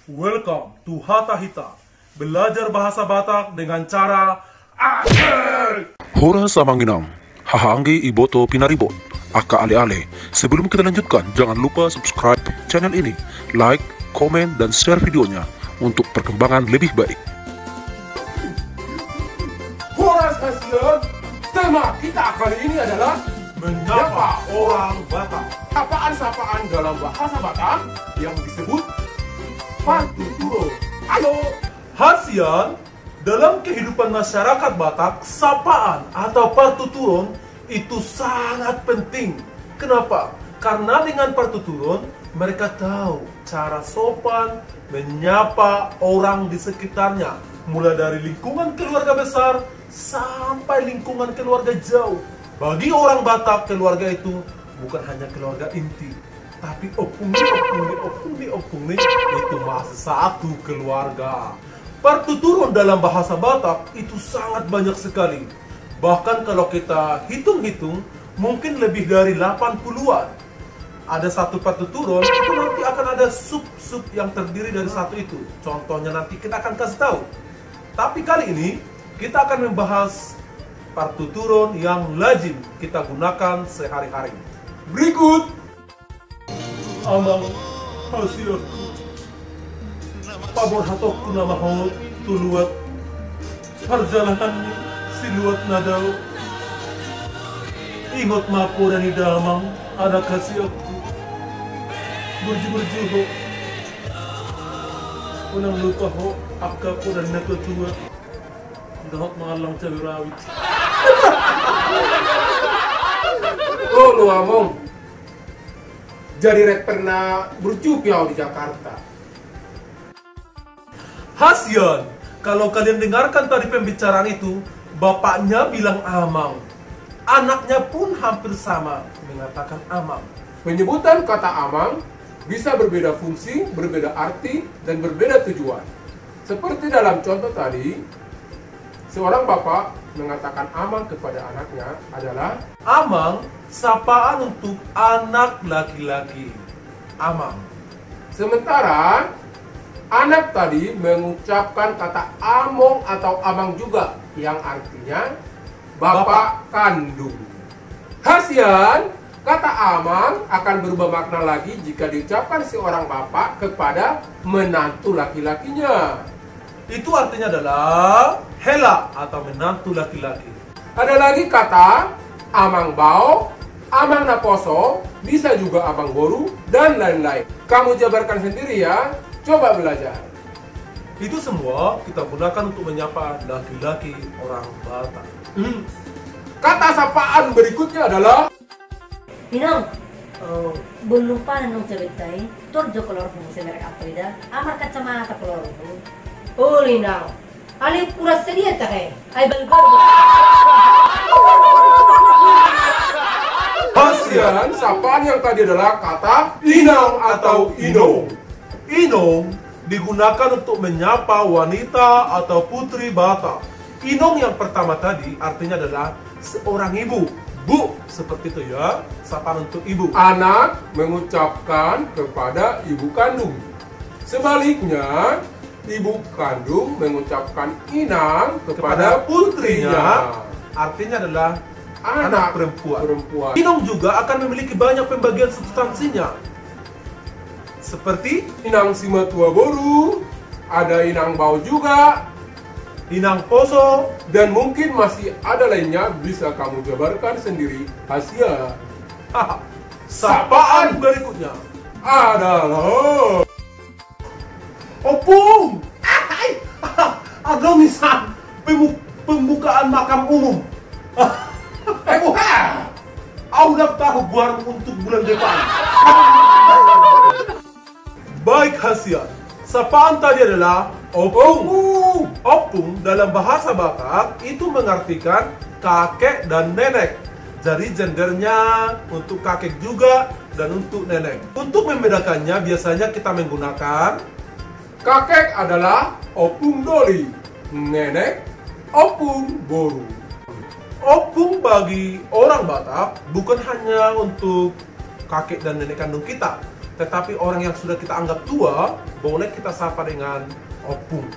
Welcome to Hata Hita. Belajar bahasa Batak dengan cara asik. Hora samanginam, hahanggi iboto pinaribot, aka ale-ale. Sebelum kita lanjutkan, jangan lupa subscribe channel ini, like, komen, dan share videonya untuk perkembangan lebih baik. Horas Hasian, tema kita kali ini adalah Menyapa orang Batak. sapaan-sapaan dalam bahasa Batak yang disebut partuturo. Ayo, Hasian, dalam kehidupan masyarakat Batak, sapaan atau partuturon itu sangat penting. Kenapa? Karena dengan partuturon, mereka tahu cara sopan menyapa orang di sekitarnya, mulai dari lingkungan keluarga besar sampai lingkungan keluarga jauh. Bagi orang Batak, keluarga itu bukan hanya keluarga inti, tapi opung itu masih satu keluarga. Partuturon dalam bahasa Batak itu sangat banyak sekali. Bahkan kalau kita hitung-hitung, mungkin lebih dari 80-an. Ada satu partuturon, itu nanti akan ada sub-sub yang terdiri dari satu itu. Contohnya nanti kita akan kasih tahu. Tapi kali ini, kita akan membahas partuturon yang lazim kita gunakan sehari-hari. berikut Amang hasilku pabor hatokku nama hot tuluat perjalanan siluat nadau ingot mapo dan idamang ada kasih aku berju ho unang lupa ho akka po dan nakutua dahot mengalang cabai rawit. Oh, lu ngomong jadi rapper na bercupiau di Jakarta. Hasian, kalau kalian dengarkan tadi pembicaraan itu, bapaknya bilang amang. Anaknya pun hampir sama, mengatakan amang. Penyebutan kata amang bisa berbeda fungsi, berbeda arti, dan berbeda tujuan. Seperti dalam contoh tadi, seorang bapak mengatakan amang kepada anaknya adalah Amang, sapaan untuk anak laki-laki. Amang. sementara anak tadi mengucapkan kata among atau amang juga yang artinya bapak kandung. Hasian, kata amang akan berubah makna lagi jika diucapkan seorang bapak kepada menantu laki-lakinya. Itu artinya adalah hela atau menantu laki-laki. Ada lagi kata amang bao, amang naposo, bisa juga amang boru, dan lain-lain. Kamu jabarkan sendiri ya, coba belajar. Itu semua kita gunakan untuk menyapa laki-laki orang Batak. Kata sapaan berikutnya adalah Ninong, belum lupa nung ceritay, torjo kolor mo sa mereka aprida, amar kacamata kolor mo. Oh, Ninong, alip kuras sa diya takay, ay balgor ba? Hasian, sapaan yang tadi adalah kata inang atau inong. Inong digunakan untuk menyapa wanita atau putri Batak. Inong yang pertama tadi artinya adalah seorang ibu. Bu, seperti itu ya, sapaan untuk ibu. Anak mengucapkan kepada ibu kandung. Sebaliknya, ibu kandung mengucapkan inang kepada putrinya. Artinya adalah Anak anak perempuan. perempuan. Inong juga akan memiliki banyak pembagian substansinya. Seperti Inang simatua boru, ada inang bau juga, inang poso. dan mungkin masih ada lainnya bisa kamu jabarkan sendiri. Hasia Sapaan berikutnya adalah opung. Ada misal pembukaan makam umum. bukan. Aku tahu buar untuk bulan depan. Baik Hasian, sapaan tadi adalah opung. Opung dalam bahasa Batak itu mengartikan kakek dan nenek. Jadi gendernya untuk kakek juga dan untuk nenek. Untuk membedakannya biasanya kita menggunakan Kakek adalah opung doli, nenek opung boru. opung bagi orang Batak bukan hanya untuk kakek dan nenek kandung kita. Tetapi orang yang sudah kita anggap tua, boleh kita sapa dengan opung.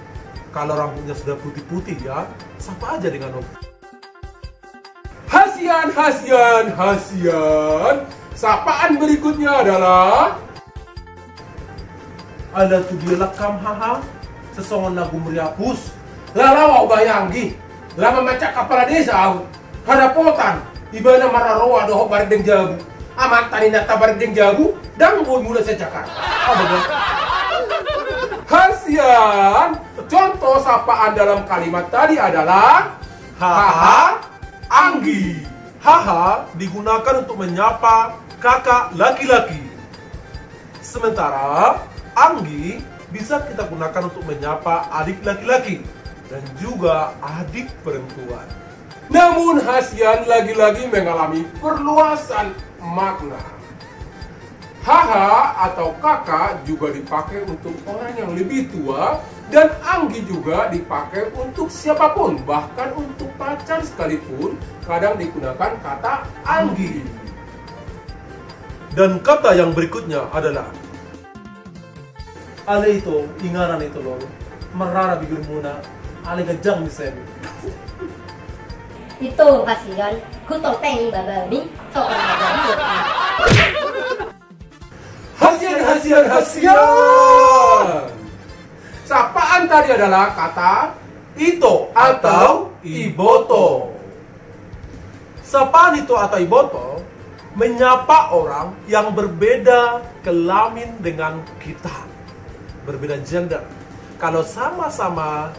Kalau rambutnya sudah putih-putih ya, sapa aja dengan opung. Hasian. Sapaan berikutnya adalah Ada tu dia lekam haha, sesongon lagu meriapus. Lalawau bayanggi, lama macak kepala desa, hadapotan, ibana mararoa doho bardeng jabu. Amat tani nata bardeng jabu, dan mula sejakar. Hasian. Contoh sapaan dalam kalimat tadi adalah Haha, Anggi. Haha digunakan untuk menyapa kakak laki-laki. Sementara Anggi bisa kita gunakan untuk menyapa adik laki-laki dan juga adik perempuan. Namun Hasian lagi-lagi mengalami perluasan makna. Haha atau kakak juga dipakai untuk orang yang lebih tua, dan Anggi juga dipakai untuk siapapun, bahkan untuk pacar sekalipun kadang digunakan kata Anggi. Dan kata yang berikutnya adalah Ale itu, ingaran itu loh, merara bibir muna, ale gejang di sini. Itu kasihan, kutol pengi baba ni, sok orang jadi. Hasian. Sapaan tadi adalah kata Ito atau Iboto. Sapaan itu atau Iboto menyapa orang yang berbeda kelamin dengan kita, berbeda gender. Kalau sama-sama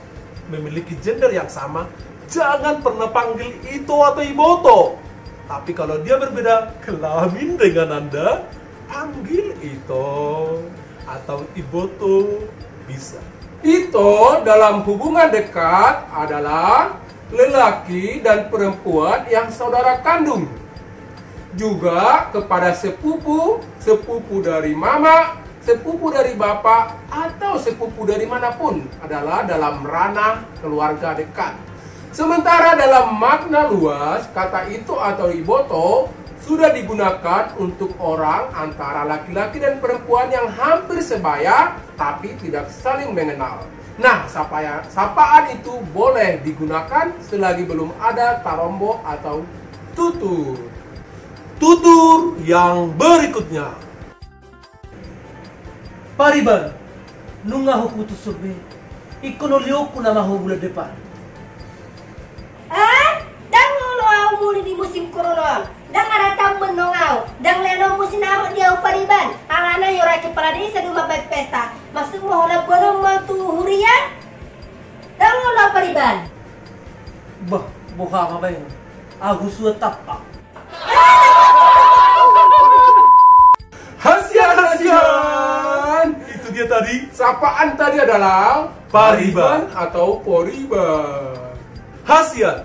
memiliki gender yang sama, jangan pernah panggil Ito atau Iboto. Tapi kalau dia berbeda kelamin dengan Anda, panggil Ito atau Iboto bisa. Ito dalam hubungan dekat adalah lelaki dan perempuan yang saudara kandung. Juga kepada sepupu, sepupu dari mama, sepupu dari bapak, atau sepupu dari manapun adalah dalam ranah keluarga dekat. Sementara dalam makna luas, kata Ito atau Iboto sudah digunakan untuk orang antara laki-laki dan perempuan yang hampir sebaya tapi tidak saling mengenal. Nah, sapaan itu boleh digunakan selagi belum ada tarombo atau tutur. Tutur yang berikutnya. Pariban, nunga hukutu sobe, ikono lioku nama hubula depan. Dang ngolo muli di musim corona. Dang ada tamu menongau, dang leno musim nampak dia Pariban. Alana yora kepala desa rumah baik pesta. Maksud mau hola bolong mau tu hurian? Dang ngolo Pariban. Bah, boha apa yang? Aku sudah tapak. Hasian. Itu dia tadi. Sapaan tadi adalah Pariban atau Poriban. Hasian.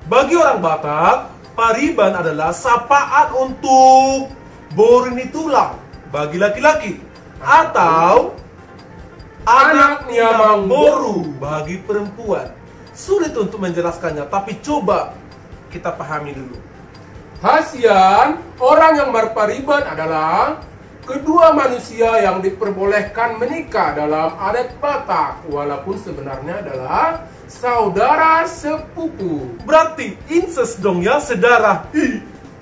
Bagi orang Batak, Pariban adalah sapaan untuk borini tulang bagi laki-laki atau anaknya Mang Boru bagi perempuan. Sulit untuk menjelaskannya, tapi coba kita pahami dulu. Hasian, orang yang berpariban adalah kedua manusia yang diperbolehkan menikah dalam adat Batak, walaupun sebenarnya adalah saudara sepupu. Berarti incest dong ya, saudara.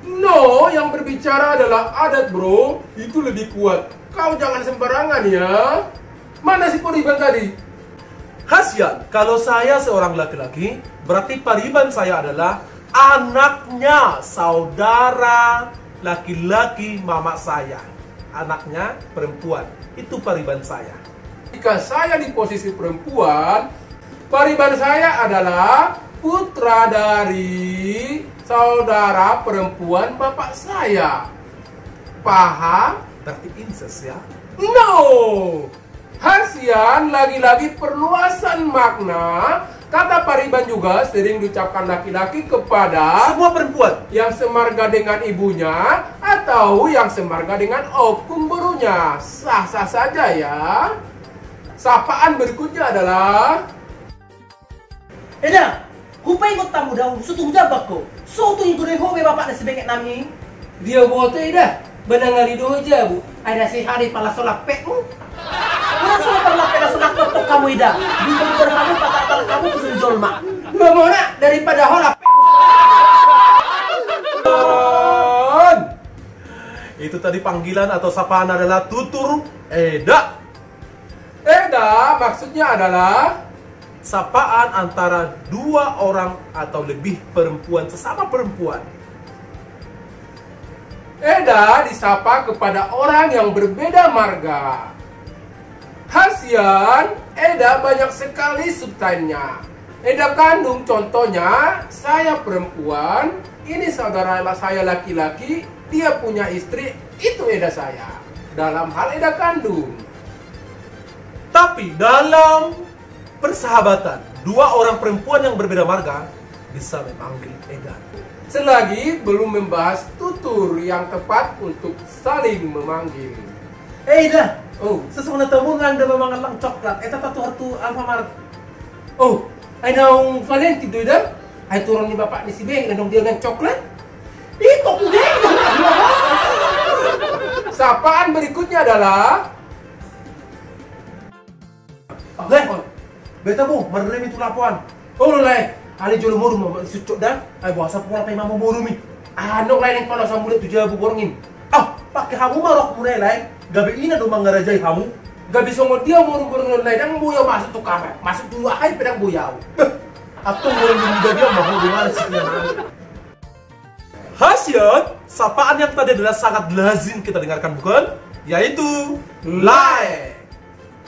No, yang berbicara adalah adat bro, itu lebih kuat. Kau jangan sembarangan ya. Mana si Pariban tadi? Hasian, kalau saya seorang laki-laki, berarti Pariban saya adalah anaknya saudara laki-laki mama saya. Anaknya perempuan, itu Pariban saya. Jika saya di posisi perempuan, Pariban saya adalah putra dari saudara perempuan bapak saya. Paham? Berarti incest ya? No! Hasian lagi-lagi perluasan makna. Kata Pariban juga sering diucapkan laki-laki kepada semua perempuan yang semarga dengan ibunya atau yang semarga dengan opung borunya. Sah-sah saja ya. Sapaan berikutnya adalah Eda, kupay ko tamu daw, sutong jabak ko. So, ito yung tunay ho, may bapak na si Beket namin. dia bote dah. Benangali doho jabu. Ada si hari pala solak pekmu. Kurang solak pala pela solak pekmu kamu ida. Di bener kamu patah kamu kusun jolma. Memona daripada holak. Itu tadi panggilan atau sapaan adalah tutur Eda. Eda maksudnya adalah Sapaan antara dua orang atau lebih perempuan sesama perempuan. Eda disapa kepada orang yang berbeda marga. Hasian, Eda banyak sekali subtitlenya. Eda kandung contohnya, saya perempuan, ini saudara saya laki-laki, dia punya istri, itu Eda saya. Dalam hal Eda kandung. Tapi dalam persahabatan, dua orang perempuan yang berbeda marga bisa memanggil Eda. Selagi belum membahas tutur yang tepat untuk saling memanggil. Ida. Oh, Sesungguhnya temu ngang da memangalang coklat. Eta patu Alfamart. oh, ay naong Valenti do Eda? Ay turun ni bapak ni si Beng, nandong dia ng coklat? Ito ko din! Sapaan berikutnya adalah Leh, beta bu, marulem itu lapuan. oh lay, Ali jolo moru mo sucuk dan ay buasa pula kay mama moru mi. ano lain yang pala sa mulit tuja buborngin. Ah, pakai hamu marok mulai lain. Gabi ina do mangarajay hamu. Gabi songo dia murung-murung lay dang buyaw masuk tu kamar. Masuk dulu ay pedang buyaw. Atau moru juga dia mau dengar sekian. Hasian, sapaan yang tadi adalah sangat lazim kita dengarkan bukan? Yaitu Lai.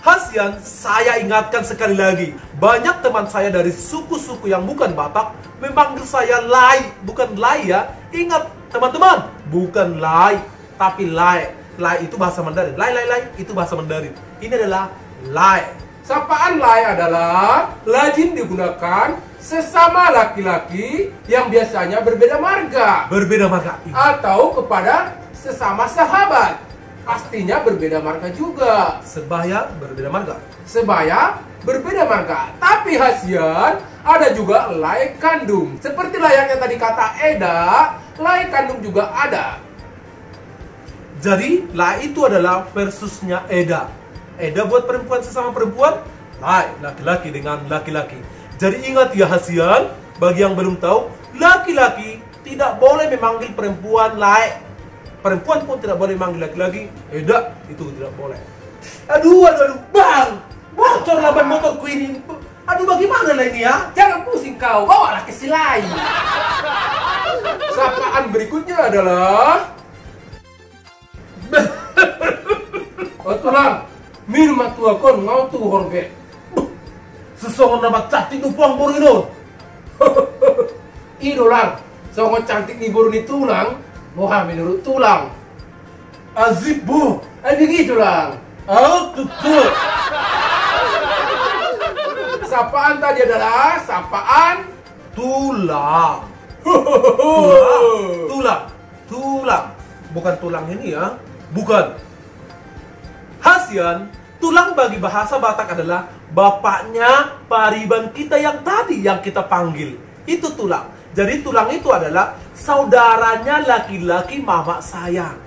Hasian, saya ingatkan sekali lagi, banyak teman saya dari suku-suku yang bukan Batak memanggil saya Lai, bukan Lai ya. Ingat teman-teman, bukan Lai, tapi Lai. Lai itu bahasa Mandarin. Lai itu bahasa Mandarin. Ini adalah Lai. Sapaan lay adalah lazim digunakan sesama laki-laki yang biasanya berbeda marga Berbeda marga. atau kepada sesama sahabat. Pastinya berbeda marga juga. Sebaya berbeda marga. Sebaya berbeda marga. Tapi Hasian ada juga lay kandung. Seperti layaknya tadi kata Eda, lay kandung juga ada. Jadi, Lai itu adalah versusnya Eda. Eda buat perempuan sesama perempuan, Lai laki-laki dengan laki-laki. Jadi ingat ya Hasian, bagi yang belum tahu, laki-laki tidak boleh memanggil perempuan Lai. Perempuan pun tidak boleh memanggil laki-laki Eda, itu tidak boleh. Aduh, bang, bocor laban motorku ini. Aduh, bagaimana lah ini ya? Jangan pusing kau, bawalah ke si lain. Sapaan berikutnya adalah oh tulang, minum tua kon ngau tu horbe. Sesongon nama cantik upang boru itu. Idolang, songo cantik ni baru ni tulang, moha menurut tulang. Azib bu. Begitu lang. Oh, tutur. Sapaan tadi adalah sapaan Tulang. Tulang. Bukan tulang ini ya. Bukan. Hasian, tulang bagi bahasa Batak adalah bapaknya pariban kita yang tadi yang kita panggil. Itu tulang. Jadi tulang itu adalah saudaranya laki-laki mama saya.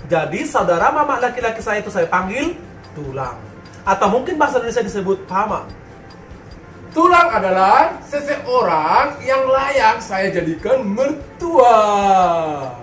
Jadi saudara mama laki-laki saya itu saya panggil tulang. Atau mungkin bahasa Indonesia disebut pama. tulang adalah seseorang yang layak saya jadikan mertua.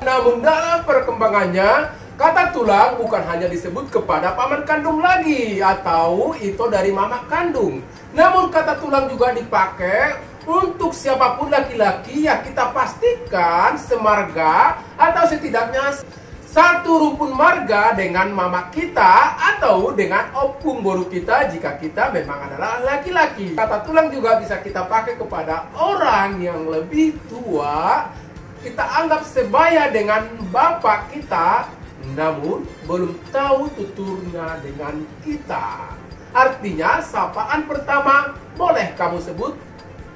Namun dalam perkembangannya, kata tulang bukan hanya disebut kepada paman kandung lagi atau itu dari mama kandung. Namun kata tulang juga dipakai untuk siapapun laki-laki yang kita pastikan semarga atau setidaknya satu rumpun marga dengan mama kita atau dengan opung boru kita jika kita memang adalah laki-laki. Kata tulang juga bisa kita pakai kepada orang yang lebih tua, kita anggap sebaya dengan bapak kita, namun belum tahu tuturnya dengan kita. Artinya sapaan pertama boleh kamu sebut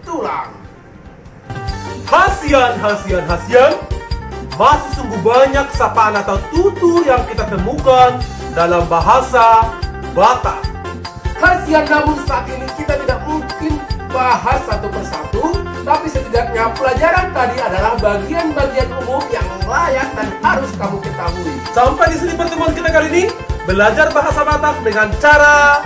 tulang. Hasian. Masih sungguh banyak sapaan atau tutur yang kita temukan dalam bahasa Batak. Hasian, namun saat ini kita tidak mungkin bahas satu persatu, tapi setidaknya pelajaran tadi adalah bagian-bagian umum yang layak dan harus kamu ketahui. Sampai di sini pertemuan kita kali ini, belajar bahasa Batak dengan cara